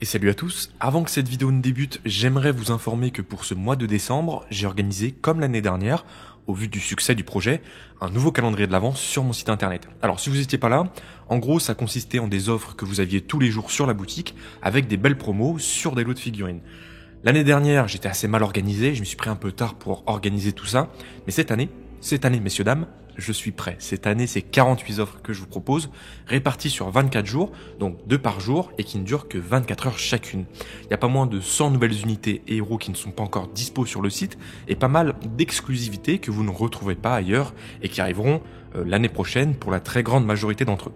Et salut à tous, avant que cette vidéo ne débute, j'aimerais vous informer que pour ce mois de décembre, j'ai organisé, comme l'année dernière, au vu du succès du projet, un nouveau calendrier de l'Avent sur mon site internet. Alors si vous n'étiez pas là, en gros ça consistait en des offres que vous aviez tous les jours sur la boutique, avec des belles promos sur des lots de figurines. L'année dernière, j'étais assez mal organisé, je me suis pris un peu tard pour organiser tout ça, mais cette année, messieurs, dames, je suis prêt. Cette année, c'est 48 offres que je vous propose, réparties sur 24 jours, donc 2 par jour, et qui ne durent que 24 heures chacune. Il y a pas moins de 100 nouvelles unités et héros qui ne sont pas encore dispo sur le site, et pas mal d'exclusivités que vous ne retrouvez pas ailleurs, et qui arriveront l'année prochaine pour la très grande majorité d'entre eux.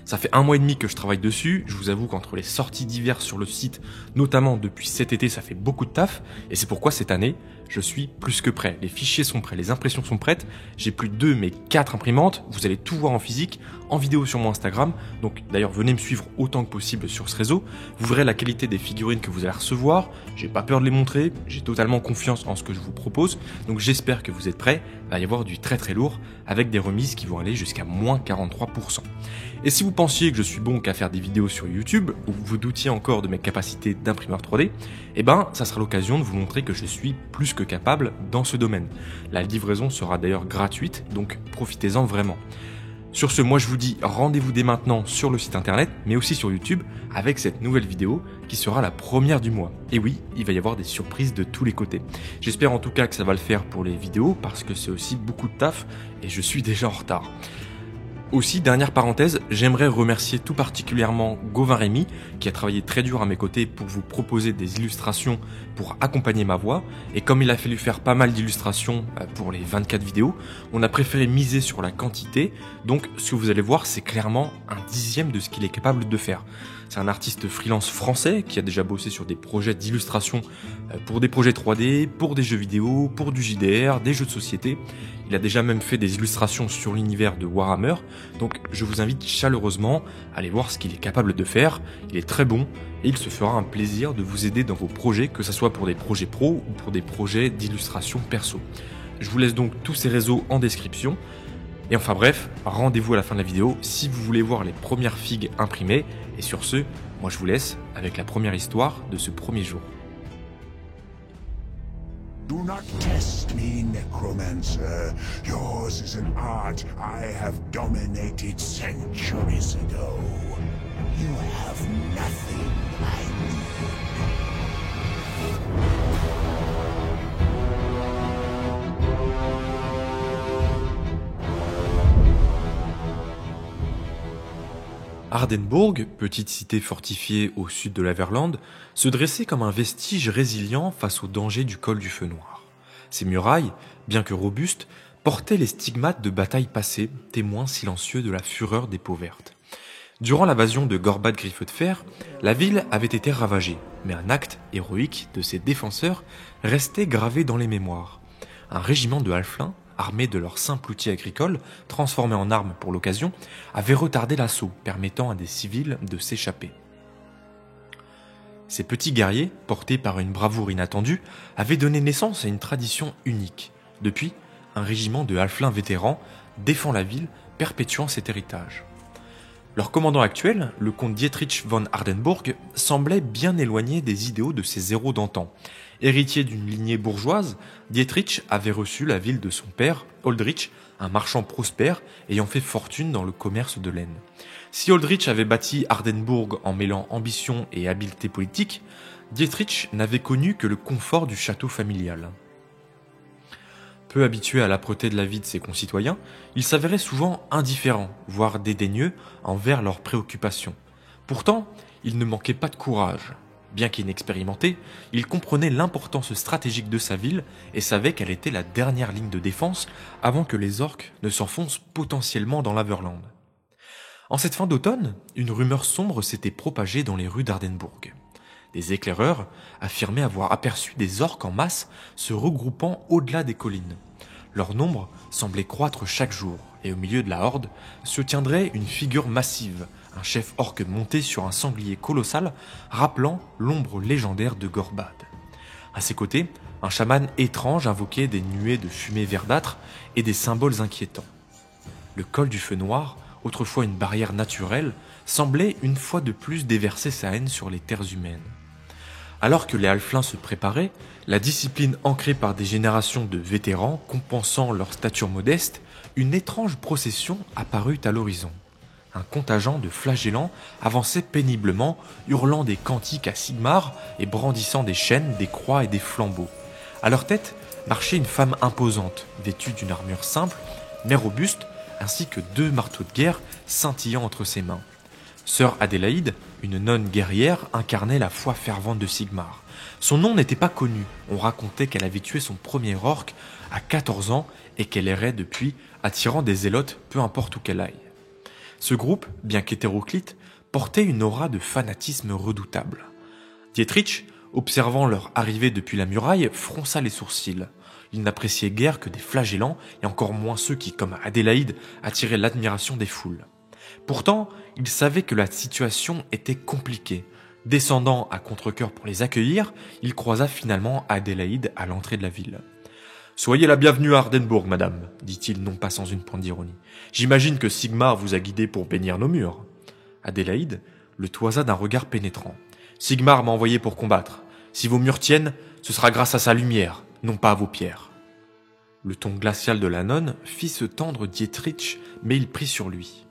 Ça fait 1 mois et demi que je travaille dessus, je vous avoue qu'entre les sorties d'hiver sur le site, notamment depuis cet été, ça fait beaucoup de taf, et c'est pourquoi cette année, je suis plus que prêt. Les fichiers sont prêts, les impressions sont prêtes, j'ai plus de 2 mais 4 imprimantes, vous allez tout voir en physique, en vidéo sur mon Instagram, donc d'ailleurs venez me suivre autant que possible sur ce réseau, vous verrez la qualité des figurines que vous allez recevoir, j'ai pas peur de les montrer, j'ai totalement confiance en ce que je vous propose, donc j'espère que vous êtes prêts, il va y avoir du très très lourd, avec des remises qui vont aller jusqu'à moins 43%. Et si vous pensiez que je suis bon qu'à faire des vidéos sur YouTube, ou vous doutiez encore de mes capacités d'imprimeur 3D, eh ben, ça sera l'occasion de vous montrer que je suis plus que capable dans ce domaine. La livraison sera d'ailleurs gratuite, donc profitez-en vraiment. Sur ce, moi je vous dis rendez-vous dès maintenant sur le site internet, mais aussi sur YouTube, avec cette nouvelle vidéo qui sera la première du mois. Et oui, il va y avoir des surprises de tous les côtés. J'espère en tout cas que ça va le faire pour les vidéos, parce que c'est aussi beaucoup de taf, et je suis déjà en retard. Aussi, dernière parenthèse, j'aimerais remercier tout particulièrement Gauvin Rémy, qui a travaillé très dur à mes côtés pour vous proposer des illustrations pour accompagner ma voix. Et comme il a fallu faire pas mal d'illustrations pour les 24 vidéos, on a préféré miser sur la quantité. Donc, ce que vous allez voir, c'est clairement 1/10 de ce qu'il est capable de faire. C'est un artiste freelance français qui a déjà bossé sur des projets d'illustration pour des projets 3D, pour des jeux vidéo, pour du JDR, des jeux de société. Il a déjà même fait des illustrations sur l'univers de Warhammer, donc je vous invite chaleureusement à aller voir ce qu'il est capable de faire. Il est très bon et il se fera un plaisir de vous aider dans vos projets, que ce soit pour des projets pro ou pour des projets d'illustration perso. Je vous laisse donc tous ces réseaux en description. Et enfin bref, rendez-vous à la fin de la vidéo si vous voulez voir les premières figues imprimées. Et sur ce, moi je vous laisse avec la première histoire de ce premier jour. Do not test me, necromancer. Yours is an art I have dominated centuries ago. You have nothing I Hardenbourg, petite cité fortifiée au sud de l'Averland, se dressait comme un vestige résilient face aux dangers du col du Feu Noir. Ses murailles, bien que robustes, portaient les stigmates de batailles passées, témoins silencieux de la fureur des peaux vertes. Durant l'invasion de Gorbat Griffeux de Fer, la ville avait été ravagée, mais un acte héroïque de ses défenseurs restait gravé dans les mémoires. Un régiment de halflins, armés de leur simple outil agricole, transformé en arme pour l'occasion, avait retardé l'assaut, permettant à des civils de s'échapper. Ces petits guerriers, portés par une bravoure inattendue, avaient donné naissance à une tradition unique. Depuis, un régiment de halflins vétérans défend la ville, perpétuant cet héritage. Leur commandant actuel, le comte Dietrich von Hardenbourg, semblait bien éloigné des idéaux de ses héros d'antan. Héritier d'une lignée bourgeoise, Dietrich avait reçu la ville de son père, Aldrich, un marchand prospère ayant fait fortune dans le commerce de laine. Si Aldrich avait bâti Hardenbourg en mêlant ambition et habileté politique, Dietrich n'avait connu que le confort du château familial. Peu habitué à l'âpreté de la vie de ses concitoyens, il s'avérait souvent indifférent, voire dédaigneux envers leurs préoccupations. Pourtant, il ne manquait pas de courage. Bien qu'inexpérimenté, il comprenait l'importance stratégique de sa ville et savait qu'elle était la dernière ligne de défense avant que les orques ne s'enfoncent potentiellement dans l'Averland. En cette fin d'automne, une rumeur sombre s'était propagée dans les rues d'Hardenbourg. Des éclaireurs affirmaient avoir aperçu des orques en masse se regroupant au-delà des collines. Leur nombre semblait croître chaque jour, et au milieu de la horde se tiendrait une figure massive, un chef orque monté sur un sanglier colossal, rappelant l'ombre légendaire de Gorbad. À ses côtés, un chaman étrange invoquait des nuées de fumée verdâtre et des symboles inquiétants. Le col du Feu Noir, autrefois une barrière naturelle, semblait une fois de plus déverser sa haine sur les terres humaines. Alors que les Halflings se préparaient, la discipline ancrée par des générations de vétérans compensant leur stature modeste, une étrange procession apparut à l'horizon. Un contingent de flagellants avançait péniblement, hurlant des cantiques à Sigmar et brandissant des chaînes, des croix et des flambeaux. À leur tête marchait une femme imposante, vêtue d'une armure simple, mais robuste, ainsi que 2 marteaux de guerre scintillant entre ses mains. Sœur Adélaïde, une nonne guerrière, incarnait la foi fervente de Sigmar. Son nom n'était pas connu, on racontait qu'elle avait tué son premier orc à 14 ans et qu'elle errait depuis, attirant des zélotes peu importe où qu'elle aille. Ce groupe, bien qu'hétéroclite, portait une aura de fanatisme redoutable. Dietrich, observant leur arrivée depuis la muraille, fronça les sourcils. Il n'appréciait guère que des flagellants, et encore moins ceux qui, comme Adélaïde, attiraient l'admiration des foules. Pourtant, il savait que la situation était compliquée. Descendant à contre-cœur pour les accueillir, il croisa finalement Adélaïde à l'entrée de la ville. « Soyez la bienvenue à Ardenbourg, madame, » dit-il non pas sans une pointe d'ironie. « J'imagine que Sigmar vous a guidé pour bénir nos murs. » Adélaïde le toisa d'un regard pénétrant. « Sigmar m'a envoyé pour combattre. Si vos murs tiennent, ce sera grâce à sa lumière, non pas à vos pierres. » Le ton glacial de la nonne fit se tendre Dietrich, mais il prit sur lui.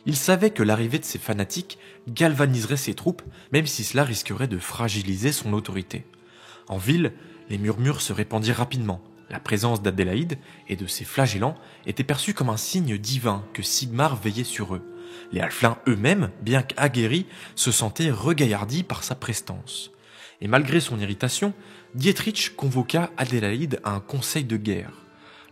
Il savait que l'arrivée de ces fanatiques galvaniserait ses troupes, même si cela risquerait de fragiliser son autorité. En ville, les murmures se répandirent rapidement. La présence d'Adélaïde et de ses flagellants était perçue comme un signe divin que Sigmar veillait sur eux. Les Halflings eux-mêmes, bien qu'aguerris, se sentaient regaillardis par sa prestance. Et malgré son irritation, Dietrich convoqua Adélaïde à un conseil de guerre.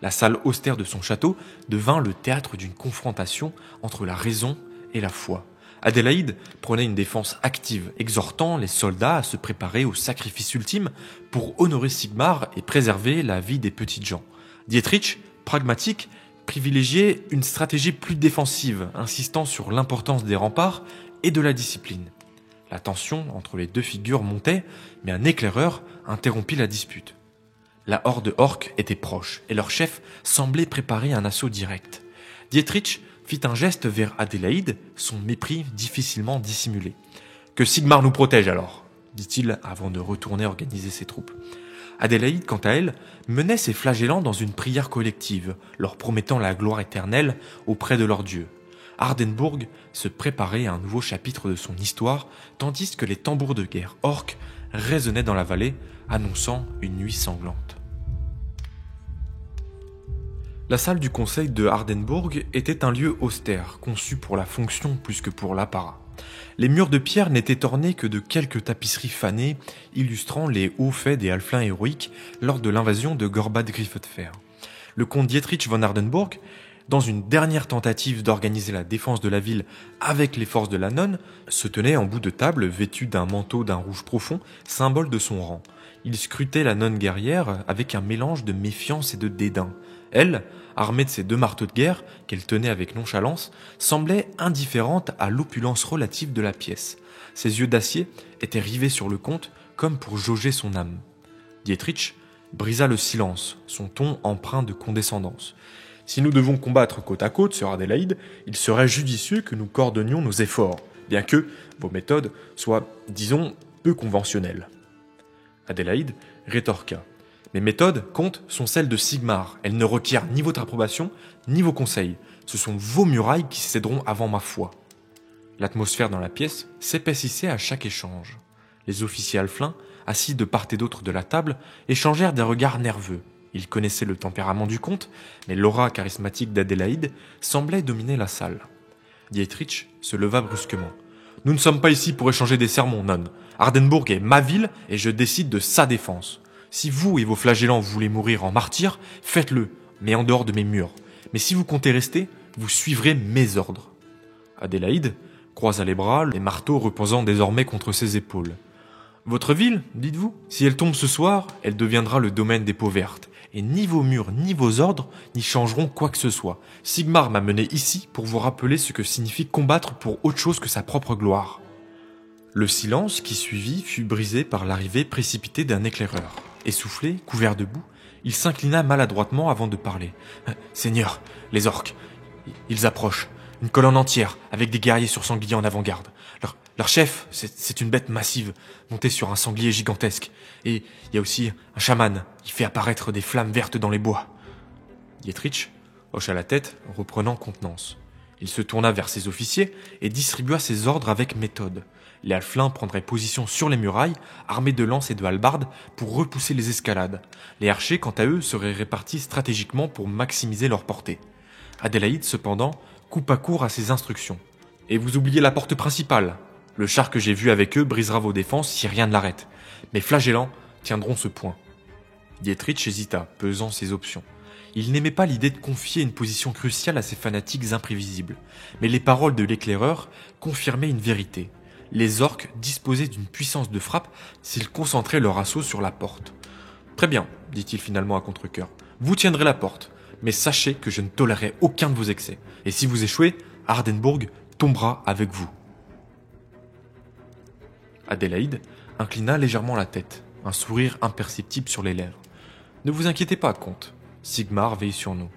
La salle austère de son château devint le théâtre d'une confrontation entre la raison et la foi. Adélaïde prenait une défense active, exhortant les soldats à se préparer au sacrifice ultime pour honorer Sigmar et préserver la vie des petites gens. Dietrich, pragmatique, privilégiait une stratégie plus défensive, insistant sur l'importance des remparts et de la discipline. La tension entre les 2 figures montait, mais un éclaireur interrompit la dispute. La horde orque était proche, et leur chef semblait préparer un assaut direct. Dietrich fit un geste vers Adélaïde, son mépris difficilement dissimulé. « Que Sigmar nous protège alors !» dit-il avant de retourner organiser ses troupes. Adélaïde, quant à elle, menait ses flagellants dans une prière collective, leur promettant la gloire éternelle auprès de leur dieu. Ardenbourg se préparait à un nouveau chapitre de son histoire, tandis que les tambours de guerre orques résonnaient dans la vallée, annonçant une nuit sanglante. La salle du conseil de Ardenbourg était un lieu austère, conçu pour la fonction plus que pour l'apparat. Les murs de pierre n'étaient ornés que de quelques tapisseries fanées, illustrant les hauts faits des Halflings héroïques lors de l'invasion de Gorbad Griffefer. Le comte Dietrich von Ardenbourg, dans une dernière tentative d'organiser la défense de la ville avec les forces de la nonne, se tenait en bout de table vêtu d'un manteau d'un rouge profond, symbole de son rang. Il scrutait la nonne guerrière avec un mélange de méfiance et de dédain. Elle, armée de ses 2 marteaux de guerre, qu'elle tenait avec nonchalance, semblait indifférente à l'opulence relative de la pièce. Ses yeux d'acier étaient rivés sur le comte, comme pour jauger son âme. Dietrich brisa le silence, son ton empreint de condescendance. « Si nous devons combattre côte à côte, sœur Adélaïde, il serait judicieux que nous coordonnions nos efforts, bien que vos méthodes soient, disons, peu conventionnelles. » Adélaïde rétorqua. « Mes méthodes, comte, sont celles de Sigmar. Elles ne requièrent ni votre approbation, ni vos conseils. Ce sont vos murailles qui céderont avant ma foi. » L'atmosphère dans la pièce s'épaississait à chaque échange. Les officiers halflins, assis de part et d'autre de la table, échangèrent des regards nerveux. Ils connaissaient le tempérament du comte, mais l'aura charismatique d'Adélaïde semblait dominer la salle. Dietrich se leva brusquement. « Nous ne sommes pas ici pour échanger des sermons, nonne. Ardenbourg est ma ville et je décide de sa défense. Si vous et vos flagellants voulez mourir en martyrs, faites-le, mais en dehors de mes murs. Mais si vous comptez rester, vous suivrez mes ordres. » Adélaïde croisa les bras, les marteaux reposant désormais contre ses épaules. « Votre ville, dites-vous ? Si elle tombe ce soir, elle deviendra le domaine des peaux vertes. Et ni vos murs ni vos ordres n'y changeront quoi que ce soit. Sigmar m'a mené ici pour vous rappeler ce que signifie combattre pour autre chose que sa propre gloire. » Le silence qui suivit fut brisé par l'arrivée précipitée d'un éclaireur. Essoufflé, couvert de boue, il s'inclina maladroitement avant de parler. « Seigneur, les orques, ils approchent. une colonne entière, avec des guerriers sur sangliers en avant-garde. Leur chef, c'est une bête massive, montée sur un sanglier gigantesque. Et il y a aussi un chaman, qui fait apparaître des flammes vertes dans les bois. Dietrich hocha la tête, reprenant contenance. Il se tourna vers ses officiers et distribua ses ordres avec méthode. Les halflins prendraient position sur les murailles, armés de lances et de hallebardes, pour repousser les escalades. Les archers, quant à eux, seraient répartis stratégiquement pour maximiser leur portée. Adélaïde, cependant, coupa court à ses instructions. « Et vous oubliez la porte principale. Le char que j'ai vu avec eux brisera vos défenses si rien ne l'arrête. Mes flagellants tiendront ce point. » Dietrich hésita, pesant ses options. Il n'aimait pas l'idée de confier une position cruciale à ces fanatiques imprévisibles. Mais les paroles de l'éclaireur confirmaient une vérité. Les orques disposaient d'une puissance de frappe s'ils concentraient leur assaut sur la porte. « Très bien, dit-il finalement à contre-cœur. Vous tiendrez la porte, mais sachez que je ne tolérerai aucun de vos excès. Et si vous échouez, Hardenburg tombera avec vous. » Adélaïde inclina légèrement la tête, un sourire imperceptible sur les lèvres. « Ne vous inquiétez pas, comte. Sigmar veille sur nous. »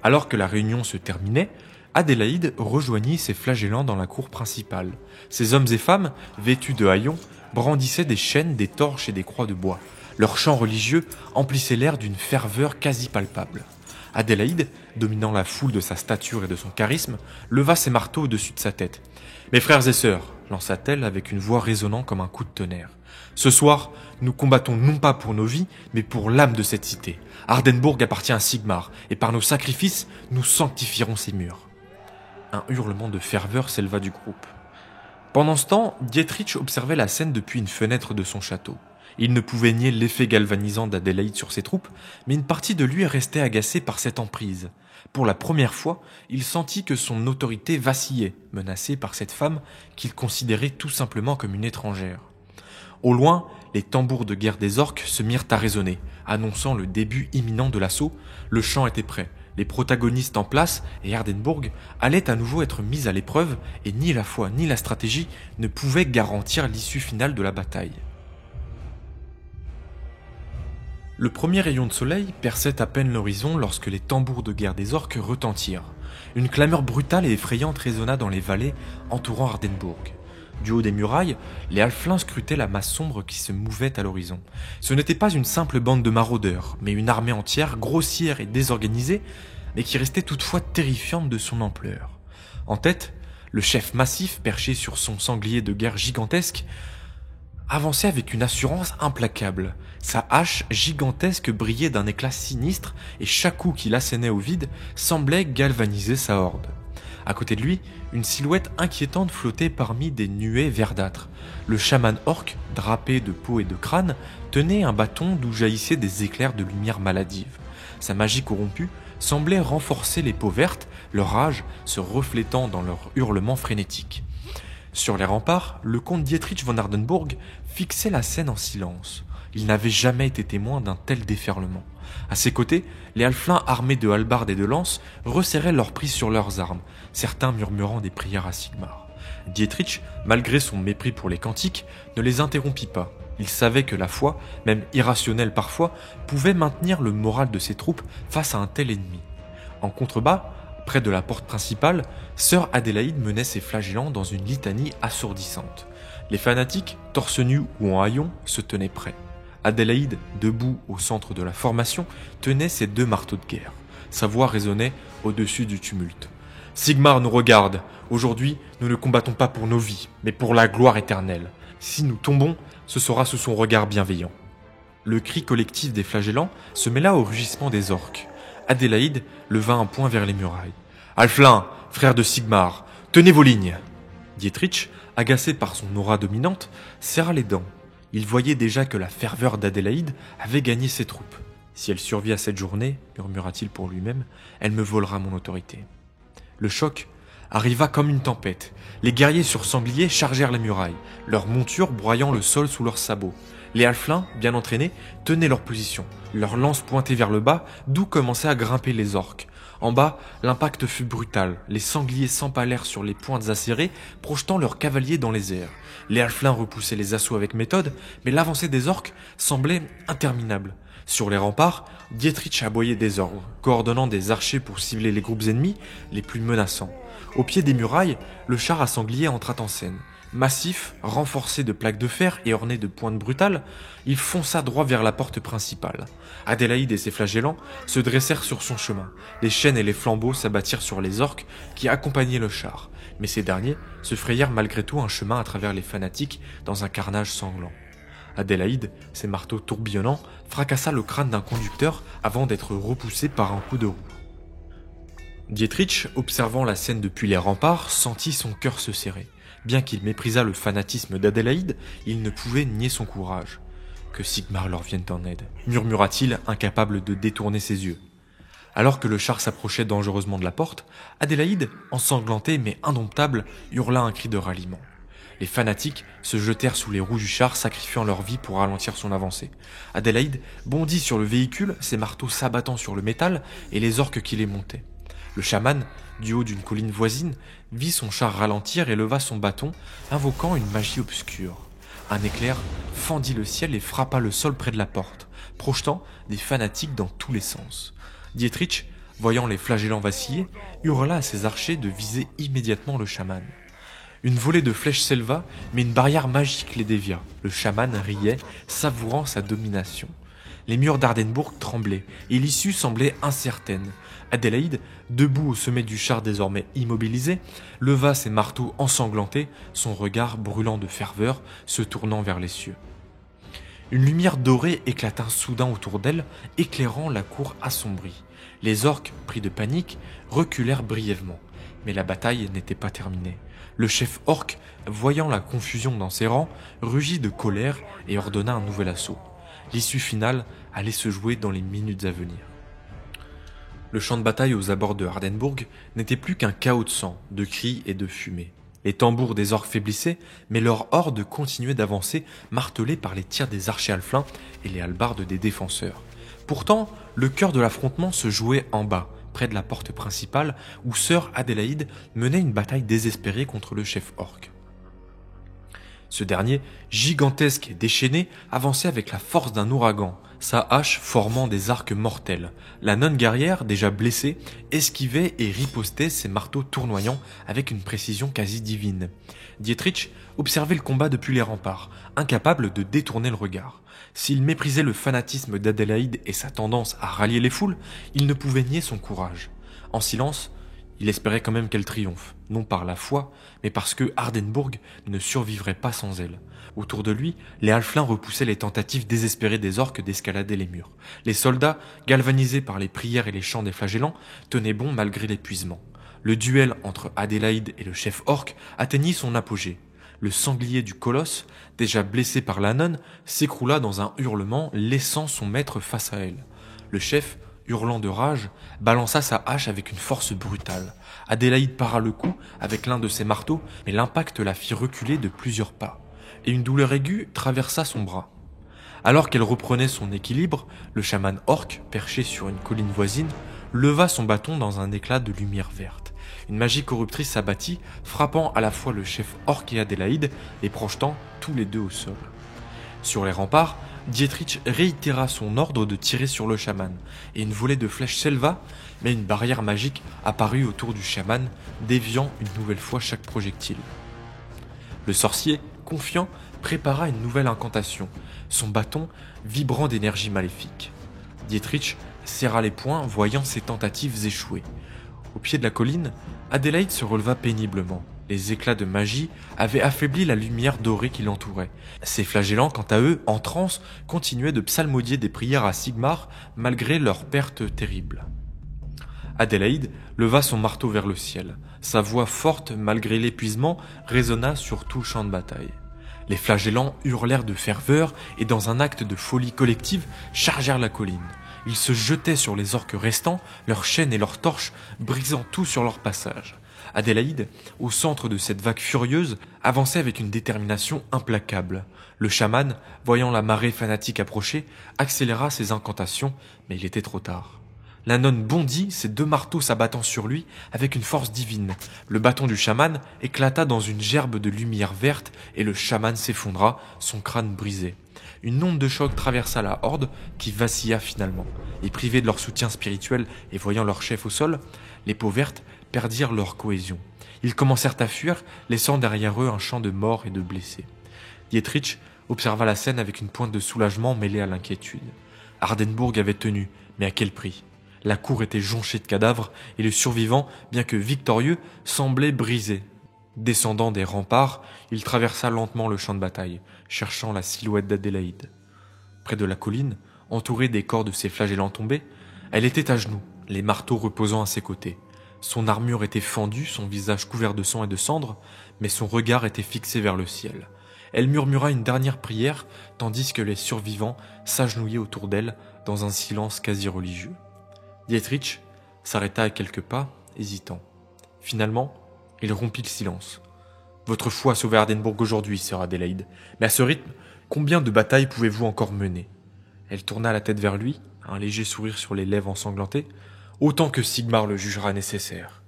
Alors que la réunion se terminait, Adélaïde rejoignit ses flagellants dans la cour principale. Ces hommes et femmes, vêtus de haillons, brandissaient des chaînes, des torches et des croix de bois. Leur chant religieux emplissait l'air d'une ferveur quasi palpable. Adélaïde, dominant la foule de sa stature et de son charisme, leva ses marteaux au-dessus de sa tête. « Mes frères et sœurs, lança-t-elle avec une voix résonnant comme un coup de tonnerre. Ce soir, nous combattons non pas pour nos vies, mais pour l'âme de cette cité. Hardenburg appartient à Sigmar, et par nos sacrifices, nous sanctifierons ses murs. » Un hurlement de ferveur s'éleva du groupe. Pendant ce temps, Dietrich observait la scène depuis une fenêtre de son château. Il ne pouvait nier l'effet galvanisant d'Adélaïde sur ses troupes, mais une partie de lui restait agacée par cette emprise. Pour la première fois, il sentit que son autorité vacillait, menacée par cette femme qu'il considérait tout simplement comme une étrangère. Au loin, les tambours de guerre des orques se mirent à résonner, annonçant le début imminent de l'assaut. Le champ était prêt, les protagonistes en place et Hardenburg allaient à nouveau être mis à l'épreuve et ni la foi ni la stratégie ne pouvaient garantir l'issue finale de la bataille. Le premier rayon de soleil perçait à peine l'horizon lorsque les tambours de guerre des orques retentirent. Une clameur brutale et effrayante résonna dans les vallées entourant Hardenburg. Du haut des murailles, les halflins scrutaient la masse sombre qui se mouvait à l'horizon. Ce n'était pas une simple bande de maraudeurs, mais une armée entière, grossière et désorganisée, mais qui restait toutefois terrifiante de son ampleur. En tête, le chef massif, perché sur son sanglier de guerre gigantesque, avançait avec une assurance implacable. Sa hache gigantesque brillait d'un éclat sinistre et chaque coup qu'il assénait au vide semblait galvaniser sa horde. À côté de lui, une silhouette inquiétante flottait parmi des nuées verdâtres. Le chaman orc, drapé de peau et de crâne, tenait un bâton d'où jaillissaient des éclairs de lumière maladive. Sa magie corrompue semblait renforcer les peaux vertes, leur rage se reflétant dans leurs hurlements frénétiques. Sur les remparts, le comte Dietrich von Hardenburg fixait la scène en silence. Il n'avait jamais été témoin d'un tel déferlement. À ses côtés, les halflins armés de hallebardes et de lances resserraient leur prise sur leurs armes, certains murmurant des prières à Sigmar. Dietrich, malgré son mépris pour les cantiques, ne les interrompit pas. Il savait que la foi, même irrationnelle parfois, pouvait maintenir le moral de ses troupes face à un tel ennemi. En contrebas, près de la porte principale, sœur Adélaïde menait ses flagellants dans une litanie assourdissante. Les fanatiques, torse nus ou en haillons, se tenaient prêts. Adélaïde, debout au centre de la formation, tenait ses 2 marteaux de guerre. Sa voix résonnait au-dessus du tumulte. « Sigmar nous regarde. Aujourd'hui, nous ne combattons pas pour nos vies, mais pour la gloire éternelle. Si nous tombons, ce sera sous son regard bienveillant. » Le cri collectif des flagellants se mêla au rugissement des orques. Adélaïde leva un poing vers les murailles. « Halflin, frère de Sigmar, tenez vos lignes !» Dietrich, agacé par son aura dominante, serra les dents. Il voyait déjà que la ferveur d'Adélaïde avait gagné ses troupes. « Si elle survit à cette journée, murmura-t-il pour lui-même, elle me volera mon autorité. » Le choc arriva comme une tempête. Les guerriers sur sangliers chargèrent les murailles, leurs montures broyant le sol sous leurs sabots. Les halflins, bien entraînés, tenaient leur position, leurs lances pointées vers le bas, d'où commençaient à grimper les orques. En bas, l'impact fut brutal. Les sangliers s'empalèrent sur les pointes acérées, projetant leurs cavaliers dans les airs. Les halflins repoussaient les assauts avec méthode, mais l'avancée des orques semblait interminable. Sur les remparts, Dietrich aboyait des ordres, coordonnant des archers pour cibler les groupes ennemis les plus menaçants. Au pied des murailles, le char à sanglier entra en scène. Massif, renforcé de plaques de fer et orné de pointes brutales, il fonça droit vers la porte principale. Adélaïde et ses flagellants se dressèrent sur son chemin. Les chaînes et les flambeaux s'abattirent sur les orques qui accompagnaient le char, mais ces derniers se frayèrent malgré tout un chemin à travers les fanatiques dans un carnage sanglant. Adélaïde, ses marteaux tourbillonnants, fracassa le crâne d'un conducteur avant d'être repoussé par un coup de roue. Dietrich, observant la scène depuis les remparts, sentit son cœur se serrer. Bien qu'il méprisât le fanatisme d'Adélaïde, il ne pouvait nier son courage. « Que Sigmar leur vienne en aide », murmura-t-il, incapable de détourner ses yeux. Alors que le char s'approchait dangereusement de la porte, Adélaïde, ensanglantée mais indomptable, hurla un cri de ralliement. Les fanatiques se jetèrent sous les roues du char, sacrifiant leur vie pour ralentir son avancée. Adélaïde bondit sur le véhicule, ses marteaux s'abattant sur le métal et les orques qui les montaient. Le chaman, du haut d'une colline voisine, vit son char ralentir et leva son bâton, invoquant une magie obscure. Un éclair fendit le ciel et frappa le sol près de la porte, projetant des fanatiques dans tous les sens. Dietrich, voyant les flagellants vaciller, hurla à ses archers de viser immédiatement le chaman. Une volée de flèches s'éleva, mais une barrière magique les dévia. Le chaman riait, savourant sa domination. Les murs d'Ardenbourg tremblaient, et l'issue semblait incertaine. Adélaïde, debout au sommet du char désormais immobilisé, leva ses marteaux ensanglantés, son regard brûlant de ferveur, se tournant vers les cieux. Une lumière dorée éclata soudain autour d'elle, éclairant la cour assombrie. Les orques, pris de panique, reculèrent brièvement. Mais la bataille n'était pas terminée. Le chef orc, voyant la confusion dans ses rangs, rugit de colère et ordonna un nouvel assaut. L'issue finale allait se jouer dans les minutes à venir. Le champ de bataille aux abords de Ardenbourg n'était plus qu'un chaos de sang, de cris et de fumée. Les tambours des orques faiblissaient, mais leur horde continuait d'avancer, martelée par les tirs des archers alflins et les hallebardes des défenseurs. Pourtant, le cœur de l'affrontement se jouait en bas, près de la porte principale, où sœur Adélaïde menait une bataille désespérée contre le chef orc. Ce dernier, gigantesque et déchaîné, avançait avec la force d'un ouragan, sa hache formant des arcs mortels. La nonne guerrière, déjà blessée, esquivait et ripostait ses marteaux tournoyants avec une précision quasi divine. Dietrich observait le combat depuis les remparts, incapable de détourner le regard. S'il méprisait le fanatisme d'Adélaïde et sa tendance à rallier les foules, il ne pouvait nier son courage. En silence, il espérait quand même qu'elle triomphe, non par la foi, mais parce que Ardenbourg ne survivrait pas sans elle. Autour de lui, les halflins repoussaient les tentatives désespérées des orques d'escalader les murs. Les soldats, galvanisés par les prières et les chants des flagellants, tenaient bon malgré l'épuisement. Le duel entre Adélaïde et le chef orc atteignit son apogée. Le sanglier du colosse, déjà blessé par la nonne, s'écroula dans un hurlement, laissant son maître face à elle. Le chef, hurlant de rage, balança sa hache avec une force brutale. Adélaïde para le coup avec l'un de ses marteaux, mais l'impact la fit reculer de plusieurs pas, et une douleur aiguë traversa son bras. Alors qu'elle reprenait son équilibre, le chaman orc, perché sur une colline voisine, leva son bâton dans un éclat de lumière verte. Une magie corruptrice s'abattit, frappant à la fois le chef orc et Adélaïde, et projetant tous les deux au sol. Sur les remparts, Dietrich réitéra son ordre de tirer sur le chaman, et une volée de flèches s'éleva, mais une barrière magique apparut autour du chaman, déviant une nouvelle fois chaque projectile. Le sorcier, confiant, prépara une nouvelle incantation, son bâton vibrant d'énergie maléfique. Dietrich serra les poings, voyant ses tentatives échouer. Au pied de la colline, Adélaïde se releva péniblement. Les éclats de magie avaient affaibli la lumière dorée qui l'entourait. Ces flagellants, quant à eux, en transe, continuaient de psalmodier des prières à Sigmar malgré leur perte terrible. Adélaïde leva son marteau vers le ciel. Sa voix forte, malgré l'épuisement, résonna sur tout le champ de bataille. Les flagellants hurlèrent de ferveur et, dans un acte de folie collective, chargèrent la colline. Ils se jetaient sur les orques restants, leurs chaînes et leurs torches, brisant tout sur leur passage. Adélaïde, au centre de cette vague furieuse, avançait avec une détermination implacable. Le chaman, voyant la marée fanatique approcher, accéléra ses incantations, mais il était trop tard. La nonne bondit, ses deux marteaux s'abattant sur lui avec une force divine. Le bâton du chaman éclata dans une gerbe de lumière verte et le chaman s'effondra, son crâne brisé. Une onde de choc traversa la horde qui vacilla finalement. Et privés de leur soutien spirituel et voyant leur chef au sol, les peaux vertes perdirent leur cohésion. Ils commencèrent à fuir, laissant derrière eux un champ de morts et de blessés. Dietrich observa la scène avec une pointe de soulagement mêlée à l'inquiétude. Hardenburg avait tenu, mais à quel prix ? La cour était jonchée de cadavres et le survivant, bien que victorieux, semblait brisé. Descendant des remparts, il traversa lentement le champ de bataille, cherchant la silhouette d'Adélaïde. Près de la colline, entourée des corps de ses flagellants tombés, elle était à genoux, les marteaux reposant à ses côtés. Son armure était fendue, son visage couvert de sang et de cendres, mais son regard était fixé vers le ciel. Elle murmura une dernière prière, tandis que les survivants s'agenouillaient autour d'elle dans un silence quasi religieux. Dietrich s'arrêta à quelques pas, hésitant. Finalement, il rompit le silence. « Votre foi a sauvé Hardenburg aujourd'hui, sœur Adélaïde, mais à ce rythme, combien de batailles pouvez-vous encore mener ?» Elle tourna la tête vers lui, un léger sourire sur les lèvres ensanglantées. « Autant que Sigmar le jugera nécessaire. »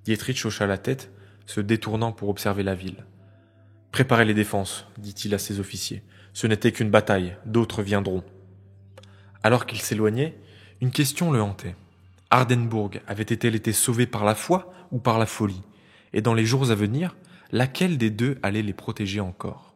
Dietrich hocha la tête, se détournant pour observer la ville. « Préparez les défenses, dit-il à ses officiers. Ce n'était qu'une bataille, d'autres viendront. » Alors qu'il s'éloignait, une question le hantait. Hardenburg avait-elle été sauvée par la foi ou par la folie ? Et dans les jours à venir, laquelle des deux allait les protéger encore ?